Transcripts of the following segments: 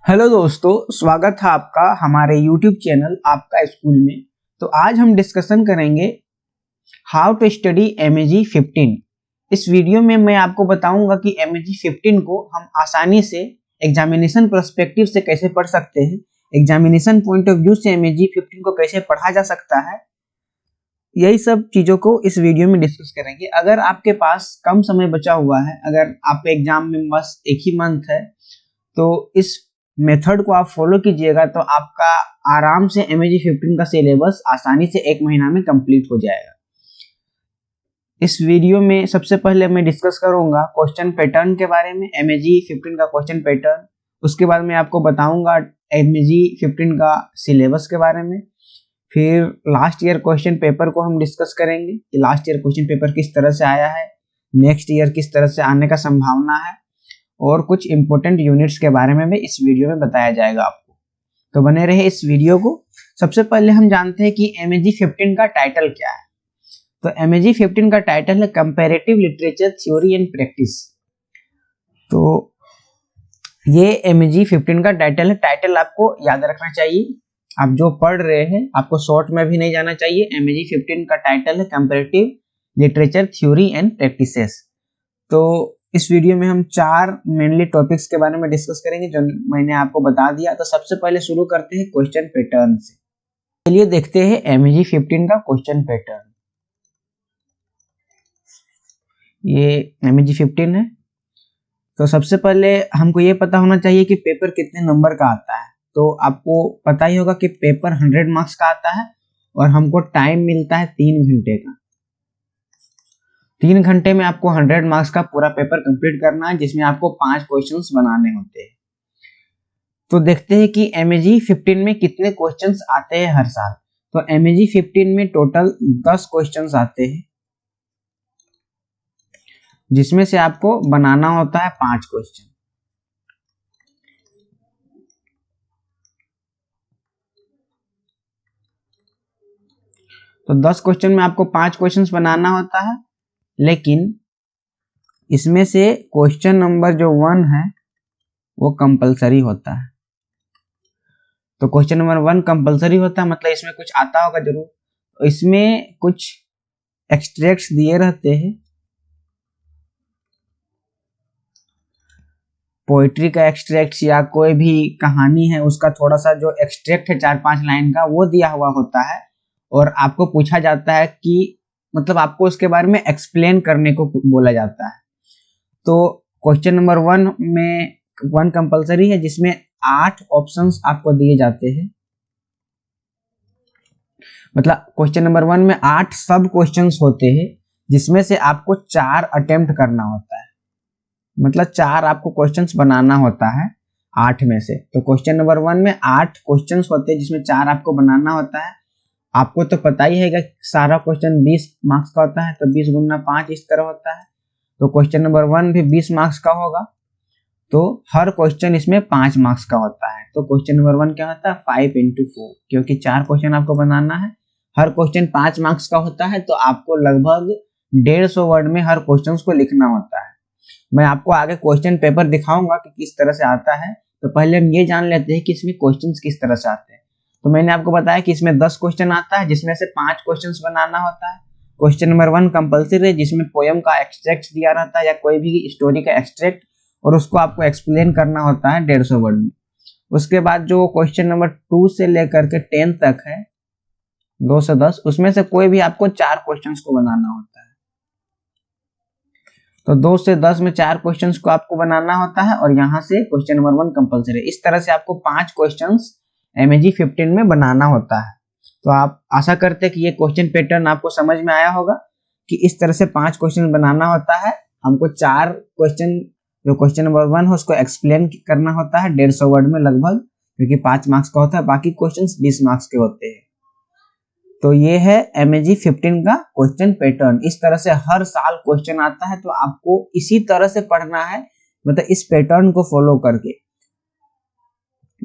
Hello दोस्तों, स्वागत है आपका हमारे YouTube चैनल आपका स्कूल में। तो आज हम डिस्कशन करेंगे हाउ टू स्टडी MAG 15। इस वीडियो में मैं आपको बताऊंगा कि MAG 15 को हम आसानी से एग्जामिनेशन पर्सपेक्टिव से कैसे पढ़ सकते हैं, एग्जामिनेशन पॉइंट ऑफ व्यू से MAG 15 को कैसे पढ़ा जा सकता है। यही सब चीज़ों को इस वीडियो में डिस्कस करेंगे। अगर आपके पास कम समय बचा हुआ है, अगर आपके एग्जाम में बस एक ही मंथ है, तो इस मेथड को आप फॉलो कीजिएगा तो आपका आराम से MAG 15 का सिलेबस आसानी से एक महीना में कंप्लीट हो जाएगा। इस वीडियो में सबसे पहले मैं डिस्कस करूंगा क्वेश्चन पैटर्न के बारे में, MAG 15 का क्वेश्चन पैटर्न। उसके बाद मैं आपको बताऊंगा MAG 15 का सिलेबस के बारे में। फिर लास्ट ईयर क्वेश्चन पेपर को हम डिस्कस करेंगे कि लास्ट ईयर क्वेश्चन पेपर किस तरह से आया है, नेक्स्ट ईयर किस तरह से आने का संभावना है, और कुछ इंपॉर्टेंट यूनिट्स के बारे में भी इस वीडियो में बताया जाएगा आपको। तो बने रहे इस वीडियो को। सबसे पहले हम जानते हैं कि MAG 15 का टाइटल क्या है। तो MAG 15 का टाइटल है comparative literature theory and practice. तो ये MAG 15 का टाइटल है। टाइटल आपको याद रखना चाहिए, आप जो पढ़ रहे हैं आपको शॉर्ट में भी नहीं जाना चाहिए। MAG 15 का टाइटल है comparative literature theory and practices. तो इस वीडियो में हम 4 मेनली टॉपिक्स के बारे में डिस्कस करेंगे जो मैंने आपको बता दिया। तो सबसे पहले शुरू करते हैं क्वेश्चन पैटर्न से। चलिए देखते हैं MAG 15 का क्वेश्चन पैटर्न। ये MAG 15 है। तो सबसे पहले हमको ये पता होना चाहिए कि पेपर कितने नंबर का आता है। तो आपको पता ही होगा कि पेपर 100 मार्क्स का आता है और हमको टाइम मिलता है 3 घंटे का। 3 घंटे में आपको 100 मार्क्स का पूरा पेपर कंप्लीट करना है, जिसमें आपको 5 क्वेश्चंस बनाने होते हैं। तो देखते हैं कि MAG 15 में कितने क्वेश्चंस आते हैं हर साल। तो MAG 15 में टोटल 10 क्वेश्चंस आते हैं, जिसमें से आपको बनाना होता है 5 क्वेश्चन। तो 10 क्वेश्चन में आपको 5 क्वेश्चंस बनाना होता है, लेकिन इसमें से क्वेश्चन नंबर जो 1 है वो कंपलसरी होता है। तो क्वेश्चन नंबर 1 कंपलसरी होता है, मतलब इसमें कुछ आता होगा जरूर। इसमें कुछ एक्सट्रैक्ट्स दिए रहते हैं, पोइट्री का एक्सट्रैक्ट या कोई भी कहानी है उसका थोड़ा सा जो एक्सट्रैक्ट है 4-5 लाइन का, वो दिया हुआ होता है। और आपको पूछा जाता है कि मतलब आपको उसके बारे में एक्सप्लेन करने को बोला जाता है। तो क्वेश्चन नंबर 1 में 1 कंपलसरी है, जिसमें 8 ऑप्शंस आपको दिए जाते हैं। मतलब क्वेश्चन नंबर 1 में 8 सब क्वेश्चंस होते हैं, जिसमें से आपको 4 अटेम्प्ट करना होता है। मतलब 4 आपको क्वेश्चंस बनाना होता है 8 में से। तो क्वेश्चन नंबर 1 में 8 क्वेश्चंस होते हैं, जिसमें 4 आपको बनाना होता है। आपको तो पता ही है कि सारा क्वेश्चन 20 मार्क्स का होता है, तो 20 गुना 5 इस तरह होता है। तो क्वेश्चन नंबर 1 भी 20 मार्क्स का होगा, तो हर क्वेश्चन इसमें 5 मार्क्स का होता है। तो क्वेश्चन नंबर 1 क्या होता है 5 into 4, क्योंकि 4 क्वेश्चन आपको बनाना है, हर क्वेश्चन 5 मार्क्स का होता है। तो आपको लगभग 150 वर्ड में हर क्वेश्चन को लिखना होता है। मैं आपको आगे क्वेश्चन पेपर दिखाऊंगा कि किस तरह से आता है। तो पहले हम ये जान लेते हैं कि इसमें क्वेश्चंस किस तरह से आते हैं। तो मैंने आपको बताया कि इसमें 10 क्वेश्चन आता है, जिसमें से 5 क्वेश्चंस बनाना होता है। क्वेश्चन नंबर 1 कंपलसरी है, जिसमें पोयम का एक्सट्रैक्ट दिया रहता है या कोई भी स्टोरी का एक्सट्रैक्ट, और उसको आपको एक्सप्लेन करना होता है 150 वर्ड में। उसके बाद जो क्वेश्चन नंबर 2 से लेकर के 10 तक है, 2 से 10, उसमें से कोई भी आपको 4 क्वेश्चंस को बनाना होता है। तो 2 से 10 में 4 क्वेश्चंस को आपको बनाना होता है, और यहाँ से क्वेश्चन नंबर 1 कंपलसरी है। इस तरह से आपको 5 क्वेश्चंस MAG 15 में बनाना होता है। तो आप आशा करते हैं कि ये क्वेश्चन पैटर्न आपको समझ में आया होगा कि इस तरह से 5 क्वेश्चन बनाना होता है। हमको 4 क्वेश्चन, जो क्वेश्चन नंबर 1 है उसको एक्सप्लेन करना होता है 150 वर्ड में लगभग, क्योंकि 5 मार्क्स का होता है, बाकी क्वेश्चन 20 मार्क्स के होते हैं। तो ये है MAG 15 का क्वेश्चन पैटर्न। इस तरह से हर साल क्वेश्चन आता है, तो आपको इसी तरह से पढ़ना है, मतलब इस पैटर्न को फॉलो करके।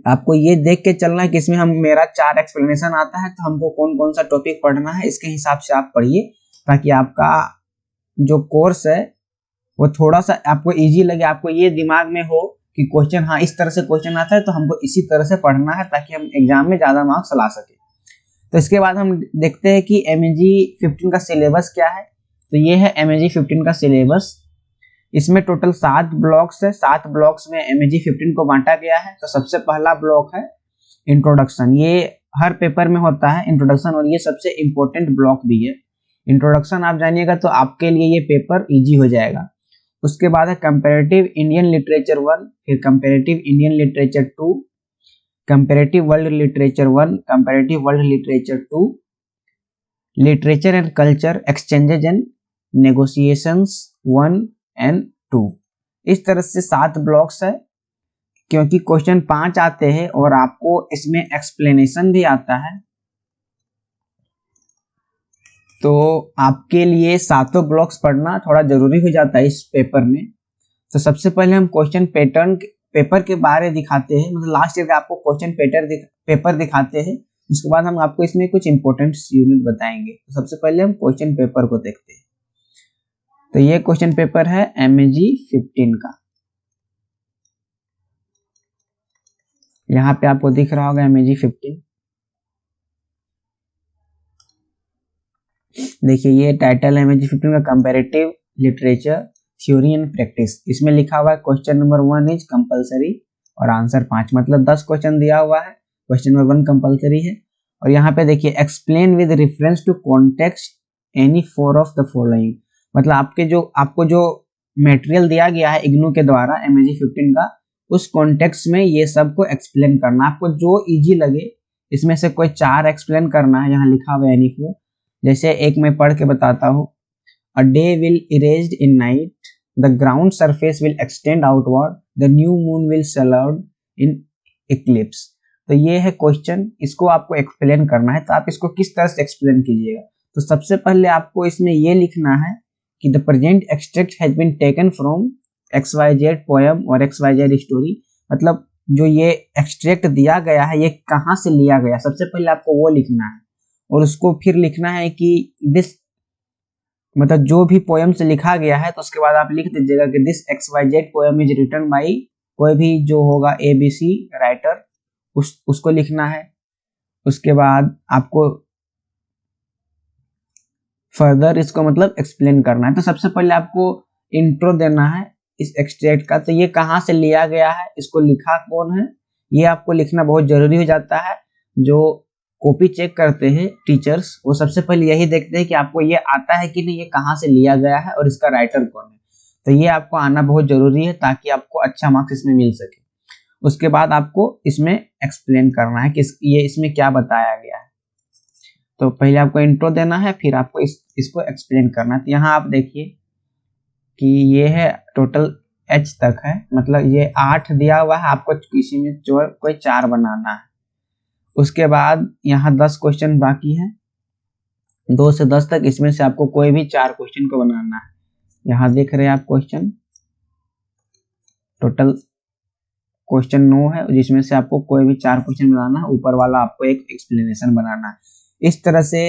आपको ये देख के चलना है कि इसमें हम मेरा 4 एक्सप्लेनेशन आता है, तो हमको कौन कौन सा टॉपिक पढ़ना है, इसके हिसाब से आप पढ़िए, ताकि आपका जो कोर्स है वो थोड़ा सा आपको इजी लगे। आपको ये दिमाग में हो कि क्वेश्चन हाँ इस तरह से क्वेश्चन आता है तो हमको इसी तरह से पढ़ना है ताकि हम एग्जाम में ज़्यादा मार्क्स ला सके। तो इसके बाद हम देखते हैं कि MEG 15 का सिलेबस क्या है। तो ये है MEG 15 का सिलेबस। इसमें टोटल 7 ब्लॉक्स है। 7 ब्लॉक्स में MEG 15 को बांटा गया है। तो सबसे पहला ब्लॉक है इंट्रोडक्शन। ये हर पेपर में होता है इंट्रोडक्शन, और ये सबसे इम्पोर्टेंट ब्लॉक भी है। इंट्रोडक्शन आप जानिएगा तो आपके लिए ये पेपर इजी हो जाएगा। उसके बाद है कंपैरेटिव इंडियन लिटरेचर 1, फिर comparative Indian literature 2, comparative world literature 1, comparative world literature 2, literature and culture exchanges and negotiations 1 and 2। इस तरह से 7 ब्लॉक्स है। क्योंकि क्वेश्चन 5 आते हैं और आपको इसमें एक्सप्लेनेशन भी आता है, तो आपके लिए 7 ब्लॉक्स पढ़ना थोड़ा जरूरी हो जाता है इस पेपर में। तो सबसे पहले हम क्वेश्चन पैटर्न पेपर के बारे दिखाते हैं, मतलब लास्ट ईयर का आपको क्वेश्चन पेपर दिखाते हैं। उसके बाद हम आपको इसमें कुछ इंपॉर्टेंट यूनिट बताएंगे। तो सबसे पहले हम क्वेश्चन पेपर को देखते हैं। तो ये क्वेश्चन पेपर है MEG 15 का। यहाँ पे आपको दिख रहा होगा MEG 15। देखिए ये टाइटल है MEG 15 का, comparative literature theory and practice. इसमें लिखा हुआ है क्वेश्चन नंबर 1 इज कंपलसरी और आंसर 5, मतलब 10 क्वेश्चन दिया हुआ है। क्वेश्चन नंबर 1 कंपलसरी है। और यहाँ पे देखिए explain with reference to context any 4 of the following, मतलब आपको जो मटेरियल दिया गया है इग्नू के द्वारा MEG 15 का, उस कॉन्टेक्स्ट में ये सब को एक्सप्लेन करना। आपको जो इजी लगे इसमें से कोई 4 एक्सप्लेन करना है। यहाँ लिखा हुआ है एनी 4। जैसे एक मैं पढ़ के बताता हूँ। A day will erased in night, the ground surface will extend outward, the new moon will shroud in eclipse। तो ये है क्वेश्चन, इसको आपको एक्सप्लेन करना है। तो आप इसको किस तरह से एक्सप्लेन कीजिएगा? तो सबसे पहले आपको इसमें ये लिखना है कि the present extract has been taken from XYZ poem और XYZ स्टोरी, मतलब जो ये एक्सट्रैक्ट दिया गया है ये कहाँ से लिया गया, सबसे पहले आपको वो लिखना है। और उसको फिर लिखना है कि दिस, मतलब जो भी पोएम से लिखा गया है, तो उसके बाद आप लिख दीजिएगा कि this XYZ poem is written by, कोई भी जो होगा ABC राइटर, उसको लिखना है। उसके बाद आपको फर्दर इसको मतलब एक्सप्लेन करना है। तो सबसे पहले आपको इंट्रो देना है इस एक्सट्रैक्ट का। तो ये कहाँ से लिया गया है, इसको लिखा कौन है, ये आपको लिखना बहुत जरूरी हो जाता है। जो कॉपी चेक करते हैं टीचर्स, वो सबसे पहले यही देखते हैं कि आपको ये आता है कि नहीं, ये कहाँ से लिया गया है और इसका राइटर कौन है। तो ये आपको आना बहुत जरूरी है ताकि आपको अच्छा मार्क्स इसमें मिल सके। उसके बाद आपको इसमें एक्सप्लेन करना है कि ये इसमें क्या बताया गया है। तो पहले आपको इंट्रो देना है, फिर आपको इसको एक्सप्लेन करना है। तो यहाँ आप देखिए कि ये है टोटल H तक है, मतलब ये 8 दिया हुआ है, आपको किसी में कोई 4 बनाना है। उसके बाद यहाँ 10 क्वेश्चन बाकी है, 2 से 10 तक, इसमें से आपको कोई भी 4 क्वेश्चन को बनाना है। यहाँ देख रहे हैं आप क्वेश्चन, टोटल क्वेश्चन 9 है, जिसमें से आपको कोई भी 4 क्वेश्चन बनाना है। ऊपर वाला आपको एक एक्सप्लेनेशन बनाना है। इस तरह से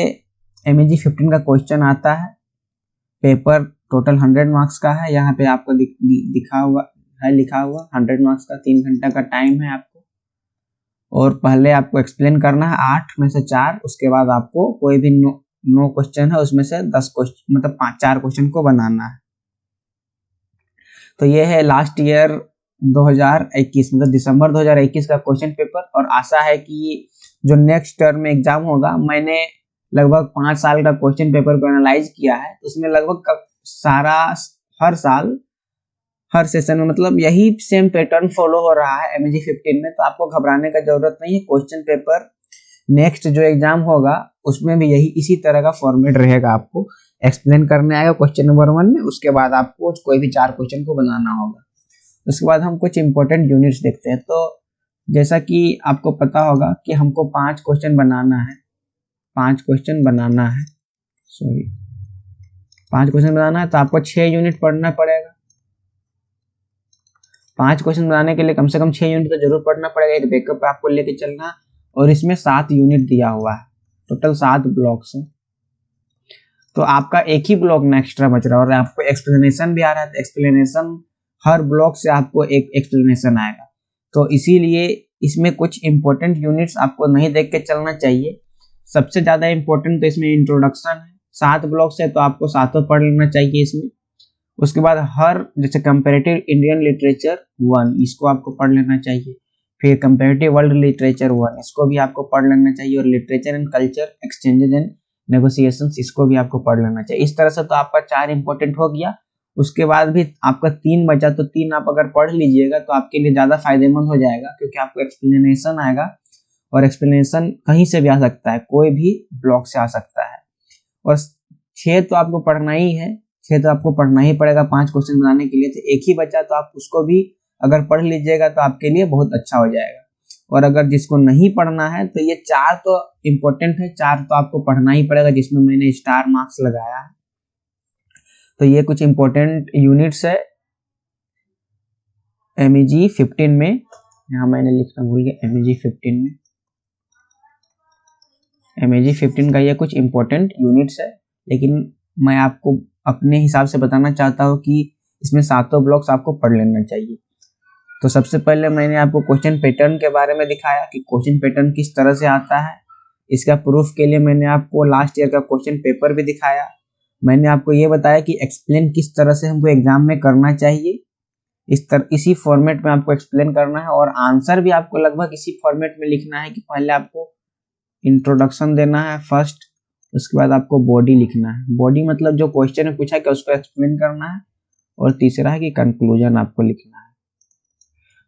MEG 15 का क्वेश्चन आता है। पेपर टोटल 100 मार्क्स का है। यहाँ पे आपको लिखा हुआ 100 मार्क्स का, 3 घंटा का टाइम है आपको। और पहले आपको एक्सप्लेन करना है 8 में से 4। उसके बाद आपको कोई भी 9 क्वेश्चन है उसमें से 10 क्वेश्चन, मतलब 4 क्वेश्चन को बनाना है। तो ये है लास्ट ईयर 2021, मतलब दिसंबर 2021 का क्वेश्चन पेपर। और आशा है कि जो नेक्स्ट टर्म में एग्जाम होगा, मैंने लगभग 5 साल का क्वेश्चन पेपर को एनालाइज किया है। तो उसमें लगभग सारा हर साल हर सेशन में मतलब यही सेम पैटर्न फॉलो हो रहा है MEG 15 में। तो आपको घबराने का जरूरत नहीं है। क्वेश्चन पेपर नेक्स्ट जो एग्जाम होगा उसमें भी यही इसी तरह का फॉर्मेट रहेगा। आपको एक्सप्लेन करने आएगा क्वेश्चन नंबर 1 में, उसके बाद आपको कोई भी 4 क्वेश्चन को बनाना होगा। उसके बाद हम कुछ इंपॉर्टेंट यूनिट्स देखते हैं। तो जैसा कि आपको पता होगा कि हमको 5 क्वेश्चन बनाना है, 5 क्वेश्चन बनाना है, सॉरी 5 क्वेश्चन बनाना है। तो आपको 6 यूनिट पढ़ना पड़ेगा। 5 क्वेश्चन बनाने के लिए कम से कम 6 यूनिट तो जरूर पढ़ना पड़ेगा। एक बैकअप आपको लेके चलना, और इसमें 7 यूनिट दिया हुआ है, टोटल 7 ब्लॉक्स है। तो आपका एक ही ब्लॉक में एक्स्ट्रा बच रहा है और आपको एक्सप्लेनेशन भी आ रहा है। तो एक्सप्लेनेशन हर ब्लॉक से आपको एक एक्सप्लेनेशन आएगा। तो इसीलिए इसमें कुछ इंपॉर्टेंट यूनिट्स आपको नहीं देख के चलना चाहिए। सबसे ज़्यादा इंपॉर्टेंट तो इसमें इंट्रोडक्शन है, 7 ब्लॉक्स है तो आपको 7 पढ़ लेना चाहिए इसमें। उसके बाद हर जैसे कंपैरेटिव इंडियन लिटरेचर 1 इसको आपको पढ़ लेना चाहिए, फिर कंपैरेटिव वर्ल्ड लिटरेचर 1 इसको भी आपको पढ़ लेना चाहिए, और literature and culture exchanges and negotiations इसको भी आपको पढ़ लेना चाहिए। इस तरह से तो आपका 4 इंपॉर्टेंट हो गया। उसके बाद भी आपका 3 बचा, तो 3 आप अगर पढ़ लीजिएगा तो आपके लिए ज़्यादा फायदेमंद हो जाएगा, क्योंकि आपको एक्सप्लेनेशन आएगा, और एक्सप्लेनेशन कहीं से भी आ सकता है, कोई भी ब्लॉक से आ सकता है। और 6 तो आपको पढ़ना ही है, 6 तो आपको पढ़ना ही पड़ेगा 5 क्वेश्चन बनाने के लिए। तो एक ही बचा, तो आप उसको भी अगर पढ़ लीजिएगा तो आपके लिए बहुत अच्छा हो जाएगा। और अगर जिसको नहीं पढ़ना है तो ये 4 तो इम्पोर्टेंट है, 4 तो आपको पढ़ना ही पड़ेगा, जिसमें मैंने स्टार मार्क्स लगाया है। तो ये कुछ इम्पोर्टेंट यूनिट्स है MEG 15 में। यहाँ मैंने लिखना भूल गया, MEG 15 में, MEG 15 का ये कुछ इम्पोर्टेंट यूनिट्स है। लेकिन मैं आपको अपने हिसाब से बताना चाहता हूँ कि इसमें 7 ब्लॉक्स आपको पढ़ लेना चाहिए। तो सबसे पहले मैंने आपको क्वेश्चन पैटर्न के बारे में दिखाया कि क्वेश्चन पैटर्न किस तरह से आता है। इसका प्रूफ के लिए मैंने आपको लास्ट ईयर का क्वेश्चन पेपर भी दिखाया। मैंने आपको ये बताया कि एक्सप्लेन किस तरह से हमको एग्जाम में करना चाहिए, इसी फॉर्मेट में आपको एक्सप्लेन करना है, और आंसर भी आपको लगभग इसी फॉर्मेट में लिखना है कि पहले आपको इंट्रोडक्शन देना है फर्स्ट, उसके बाद आपको बॉडी लिखना है। बॉडी मतलब जो क्वेश्चन में पूछा क्या उसको एक्सप्लेन करना है, और तीसरा है कि कंक्लूजन आपको लिखना है।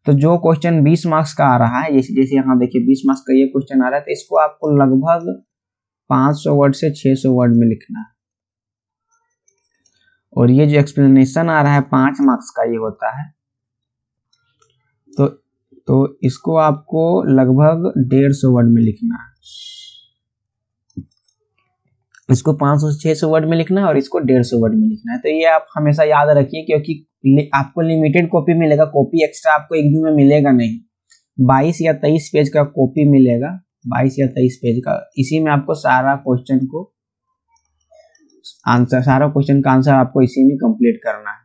तो जो क्वेश्चन 20 मार्क्स का आ रहा है, जैसे यहाँ देखिए 20 मार्क्स का ये क्वेश्चन आ रहा है, तो इसको आपको लगभग 500 वर्ड से 600 वर्ड में लिखना है। और ये जो एक्सप्लेनेशन आ रहा है 5 मार्क्स का ये होता है, तो इसको आपको लगभग 150 वर्ड में लिखना है। इसको 500 से 600 वर्ड में लिखना है, और इसको 150 वर्ड में लिखना है। तो ये आप हमेशा याद रखिए, क्योंकि आपको लिमिटेड कॉपी मिलेगा, कॉपी एक्स्ट्रा आपको एक दिन में मिलेगा नहीं। 22 या 23 पेज का कॉपी मिलेगा, 22 या 23 पेज का। इसी में आपको सारा क्वेश्चन का आंसर आपको इसी में कंप्लीट करना है।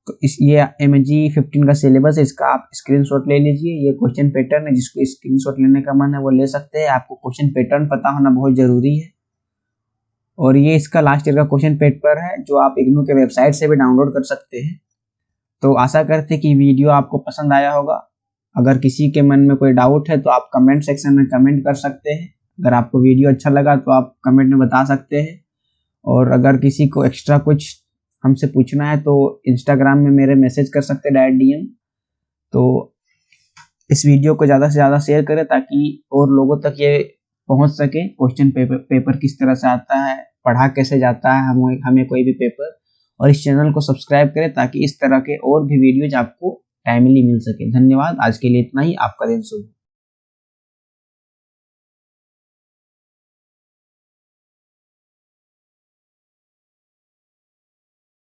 तो ये MEG 15 का सिलेबस है, इसका आप स्क्रीनशॉट ले लीजिए। ये क्वेश्चन पैटर्न है, जिसको स्क्रीनशॉट लेने का मन है वो ले सकते हैं। आपको क्वेश्चन पैटर्न पता होना बहुत जरूरी है। और ये इसका लास्ट ईयर का क्वेश्चन पेपर है, जो आप इग्नू के वेबसाइट से भी डाउनलोड कर सकते हैं। तो आशा करते कि वीडियो आपको पसंद आया होगा। अगर किसी के मन में कोई डाउट है तो आप कमेंट सेक्शन में कमेंट कर सकते हैं। अगर आपको वीडियो अच्छा लगा तो आप कमेंट में बता सकते हैं। और अगर किसी को एक्स्ट्रा कुछ हमसे पूछना है तो इंस्टाग्राम में मेरे मैसेज कर सकते हैं, डायरेक्ट DM। तो इस वीडियो को ज़्यादा से ज़्यादा शेयर करें, ताकि और लोगों तक ये पहुंच सके क्वेश्चन पेपर किस तरह से आता है, पढ़ा कैसे जाता है हमें कोई भी पेपर। और इस चैनल को सब्सक्राइब करें, ताकि इस तरह के और भी वीडियोज आपको टाइमली मिल सके। धन्यवाद, आज के लिए इतना ही। आपका दिन शुभ हो।